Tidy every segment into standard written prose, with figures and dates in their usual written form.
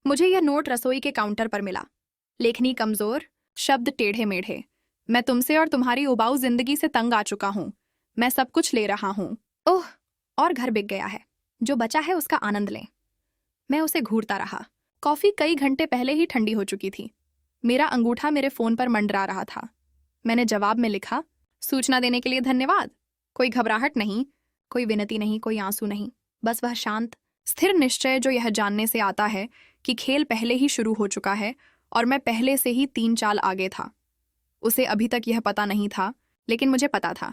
मुझे यह नोट रसोई के काउंटर पर मिला। लेखनी कमजोर, शब्द टेढ़े मेढ़े। मैं तुमसे और तुम्हारी उबाऊ जिंदगी से तंग आ चुका हूं। मैं सब कुछ ले रहा हूं। ओह, और घर बिक गया है। जो बचा है उसका आनंद लें। मैं उसे घूरता रहा। कॉफी कई घंटे पहले ही ठंडी हो चुकी थी। मेरा अंगूठा मेरे फोन पर मंडरा रहा था। मैंने जवाब में लिखा, सूचना देने के लिए धन्यवाद। कोई घबराहट नहीं, कोई विनती नहीं, कोई आंसू नहीं, बस वह शांत स्थिर निश्चय जो यह जानने से आता है कि खेल पहले ही शुरू हो चुका है और मैं पहले से ही 3 चाल आगे था। उसे अभी तक यह पता नहीं था, लेकिन मुझे पता था।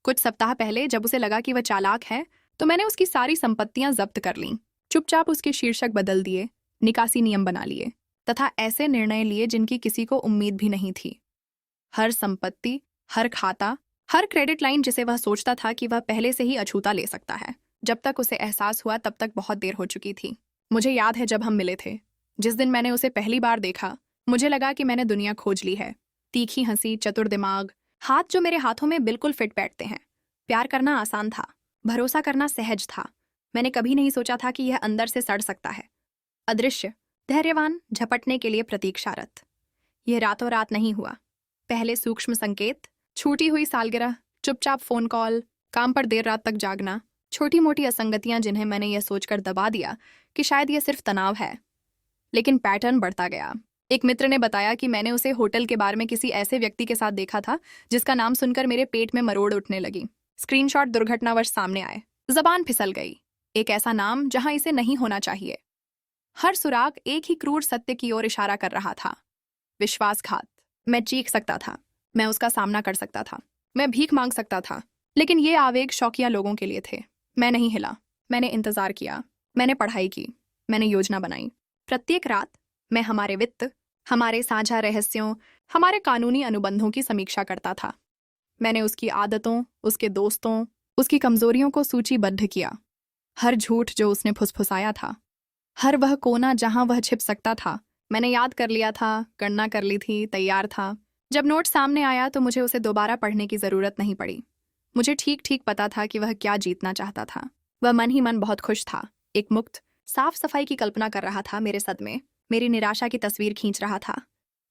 कुछ सप्ताह पहले जब उसे लगा कि वह चालाक है, तो मैंने उसकी सारी संपत्तियां जब्त कर लीं। चुपचाप उसके शीर्षक बदल दिए, निकासी नियम बना लिए, तथा ऐसे निर्णय लिए जिनकी किसी को उम्मीद भी नहीं थी। हर संपत्ति, हर खाता, हर क्रेडिट लाइन जिसे वह सोचता था कि वह पहले से ही अछूता ले सकता है। जब तक उसे एहसास हुआ तब तक बहुत देर हो चुकी थी। मुझे याद है जब हम मिले थे, जिस दिन मैंने उसे पहली बार देखा, मुझे लगा कि मैंने दुनिया खोज ली है। तीखी हंसी, चतुर दिमाग, हाथ जो मेरे हाथों में बिल्कुल फिट बैठते हैं। प्यार करना आसान था, भरोसा करना सहज था। मैंने कभी नहीं सोचा था कि यह अंदर से सड़ सकता है। अदृश्य, धैर्यवान, झपटने के लिए प्रतीक्षारत। यह रातों रात नहीं हुआ। पहले सूक्ष्म संकेत, छूटी हुई सालगिरह, चुपचाप फोन कॉल, काम पर देर रात तक जागना, छोटी मोटी असंगतियां जिन्हें मैंने यह सोचकर दबा दिया कि शायद यह सिर्फ तनाव है। लेकिन पैटर्न बढ़ता गया। एक मित्र ने बताया कि मैंने उसे होटल के बार में किसी ऐसे व्यक्ति के साथ देखा था जिसका नाम सुनकर मेरे पेट में मरोड़ उठने लगी। स्क्रीनशॉट दुर्घटनावश सामने आए। जबान फिसल गई। एक ऐसा नाम जहां इसे नहीं होना चाहिए। हर सुराग एक ही क्रूर सत्य की ओर इशारा कर रहा था। विश्वासघात। मैं चीख सकता था, मैं उसका सामना कर सकता था, मैं भीख मांग सकता था, लेकिन ये आवेग शौकिया लोगों के लिए थे। मैं नहीं हिला। मैंने इंतजार किया, मैंने पढ़ाई की, मैंने योजना बनाई। प्रत्येक रात मैं हमारे वित्त, हमारे साझा रहस्यों, हमारे कानूनी अनुबंधों की समीक्षा करता था। मैंने उसकी आदतों, उसके दोस्तों, उसकी कमजोरियों को सूचीबद्ध किया। हर झूठ जो उसने फुसफुसाया था, हर वह कोना जहां वह छिप सकता था, मैंने याद कर लिया था, गणना कर ली थी, तैयार था। जब नोट सामने आया तो मुझे उसे दोबारा पढ़ने की जरूरत नहीं पड़ी। मुझे ठीक ठीक पता था कि वह क्या जीतना चाहता था। वह मन ही मन बहुत खुश था। एक मुक्त, साफ सफाई की कल्पना कर रहा था मेरे सदमे, मेरी निराशा की तस्वीर खींच रहा था।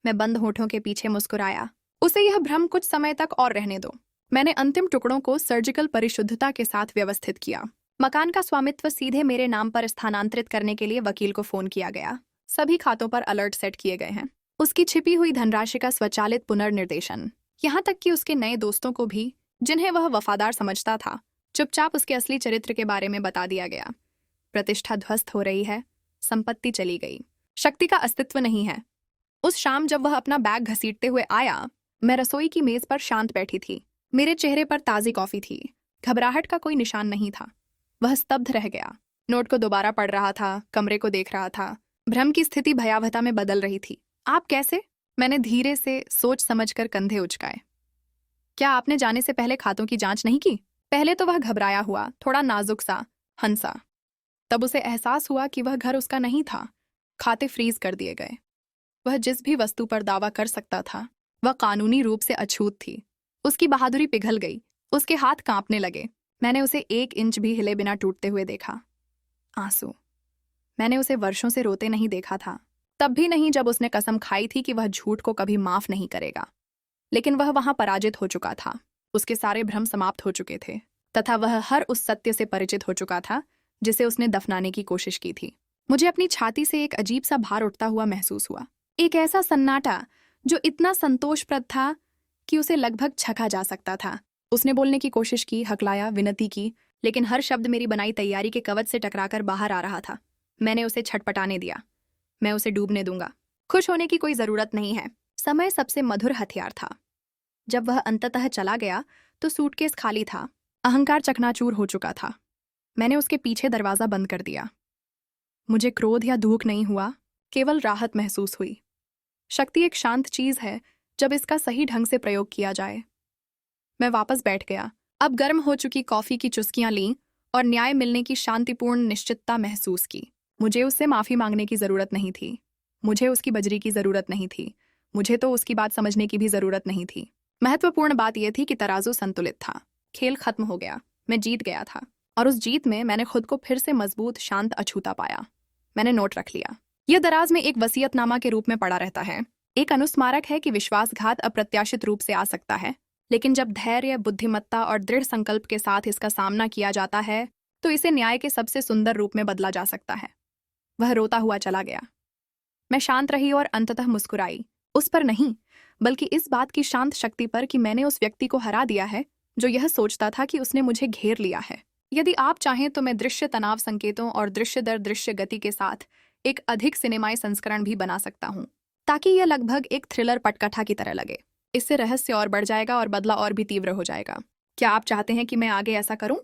मैं बंद होठों के पीछे मुस्कुराया। उसे यह भ्रम कुछ समय तक और रहने दो। मैंने अंतिम टुकड़ों को सर्जिकल परिशुद्धता के साथ व्यवस्थित किया। मकान का स्वामित्व सीधे मेरे नाम पर स्थानांतरित करने के लिए वकील को फोन किया गया। सभी खातों पर अलर्ट सेट किए गए हैं। उसकी छिपी हुई धनराशि का स्वचालित पुनर्निर्देशन, यहाँ तक कि उसके नए दोस्तों को भी, जिन्हें वह वफादार समझता था, चुपचाप उसके असली चरित्र के बारे में बता दिया गया। प्रतिष्ठा ध्वस्त हो रही है, संपत्ति चली गई, शक्ति का अस्तित्व नहीं है। उस शाम जब वह अपना बैग घसीटते हुए आया, मैं रसोई की मेज पर शांत बैठी थी। मेरे चेहरे पर ताजी कॉफी थी। घबराहट का कोई निशान नहीं था। वह स्तब्ध रह गया। नोट को दोबारा पढ़ रहा था, कमरे को देख रहा था। भ्रम की स्थिति भयावहता में बदल रही थी। आप कैसे? मैंने धीरे से सोच समझकर कंधे उचकाए। क्या आपने जाने से पहले खातों की जांच नहीं की? पहले तो वह घबराया हुआ, थोड़ा नाजुक सा, हंसा। तब उसे एहसास हुआ कि वह घर उसका नहीं था। खाते फ्रीज कर दिए गए। वह जिस भी वस्तु पर दावा कर सकता था, वह कानूनी रूप से अछूत थी। उसकी बहादुरी पिघल गई। उसके हाथ कांपने लगे। मैंने उसे 1 इंच भी हिले बिना टूटते हुए देखा। आंसू। मैंने उसे वर्षों से रोते नहीं देखा था। तब भी नहीं जब उसने कसम खाई थी कि वह झूठ को कभी माफ नहीं करेगा। लेकिन वह वहां पराजित हो चुका था। उसके सारे भ्रम समाप्त हो चुके थे, तथा वह हर उस सत्य से परिचित हो चुका था जिसे उसने दफनाने की कोशिश की थी। मुझे अपनी छाती से एक अजीब सा भार उठता हुआ महसूस हुआ। एक ऐसा सन्नाटा जो इतना संतोषप्रद था कि उसे लगभग छका जा सकता था। उसने बोलने की कोशिश की, हकलाया, विनती की, लेकिन हर शब्द मेरी बनाई तैयारी के कवच से टकराकर बाहर आ रहा था। मैंने उसे छटपटाने दिया। मैं उसे डूबने दूंगा। खुश होने की कोई जरूरत नहीं है। समय सबसे मधुर हथियार था। जब वह अंततः चला गया तो सूटकेस खाली था। अहंकार चकनाचूर हो चुका था। मैंने उसके पीछे दरवाजा बंद कर दिया। मुझे क्रोध या दुख नहीं हुआ, केवल राहत महसूस हुई। शक्ति एक शांत चीज है जब इसका सही ढंग से प्रयोग किया जाए। मैं वापस बैठ गया। अब गर्म हो चुकी कॉफी की चुस्कियां लीं और न्याय मिलने की शांतिपूर्ण निश्चितता महसूस की। मुझे उससे माफी मांगने की जरूरत नहीं थी। मुझे उसकी बजरी की जरूरत नहीं थी। मुझे तो उसकी बात समझने की भी जरूरत नहीं थी। महत्वपूर्ण बात यह थी कि तराजू संतुलित था। खेल खत्म हो गया। मैं जीत गया था, और उस जीत में मैंने खुद को फिर से मजबूत, शांत, अछूता पाया। मैंने नोट रख लिया। यह दराज में एक वसीयतनामा के रूप में पड़ा रहता है। एक अनुस्मारक है कि विश्वासघात अप्रत्याशित रूप से आ सकता है, लेकिन जब धैर्य, बुद्धिमत्ता और दृढ़ संकल्प के साथ इसका सामना किया जाता है तो इसे न्याय के सबसे सुंदर रूप में बदला जा सकता है। वह रोता हुआ चला गया। मैं शांत रही और अंततः मुस्कुराई, उस पर नहीं बल्कि इस बात की शांत शक्ति पर कि मैंने उस व्यक्ति को हरा दिया है जो यह सोचता था कि उसने मुझे घेर लिया है। यदि आप चाहें तो मैं दृश्य तनाव संकेतों और दृश्य दर दृश्य गति के साथ एक अधिक सिनेमाई संस्करण भी बना सकता हूँ, ताकि यह लगभग एक थ्रिलर पटकथा की तरह लगे। इससे रहस्य और बढ़ जाएगा और बदला और भी तीव्र हो जाएगा। क्या आप चाहते हैं कि मैं आगे ऐसा करूं?